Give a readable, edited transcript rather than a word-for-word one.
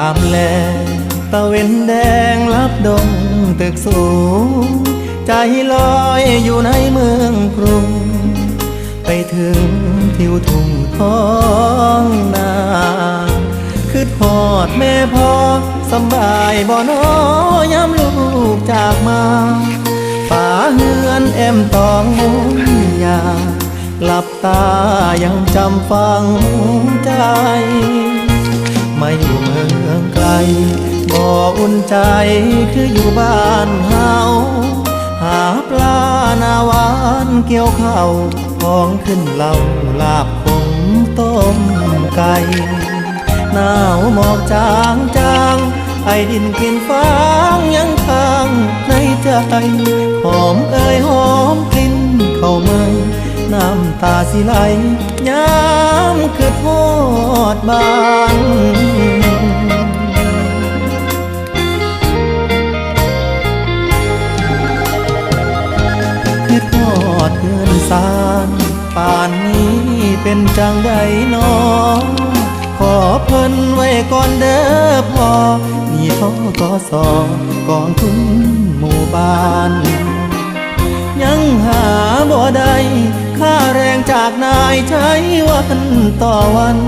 ามแลตะเวนแดงลับดงตึกสูงใจลอยอยู่ในเมืองกรุงไปถึงทิวทุ่งท้องนาคือทอดแม่พ่อสำบายบ่น้อยามลูกจากมาป่าเฮือนแอมตองมุงยาหลับตายังจำฝังใจมาอยู่เมืองไกลบ่อุ่นใจคืออยู่บ้านเฮาหาปลาหน้าหวานเกี่ยวข้าวของขึ้นเหล่าลาบขมต้มไก่หนาวหมอกจางจางไอดินกินฟางยังค้างในใจหอมเอ่ยหอมกลิ่นเข้ามาน้ำตาสิไหลย้ำคือทอดบ้านคือทอดเงินสารป่านนี้เป็นจังใดน้องขอเพิ่นไว้ก่อนเด้อพ่อนี่ท้อกสกองทุนหมู่บ้านยังหาบ่ได้ค่าแรงจากนายใช้วันต่อวัน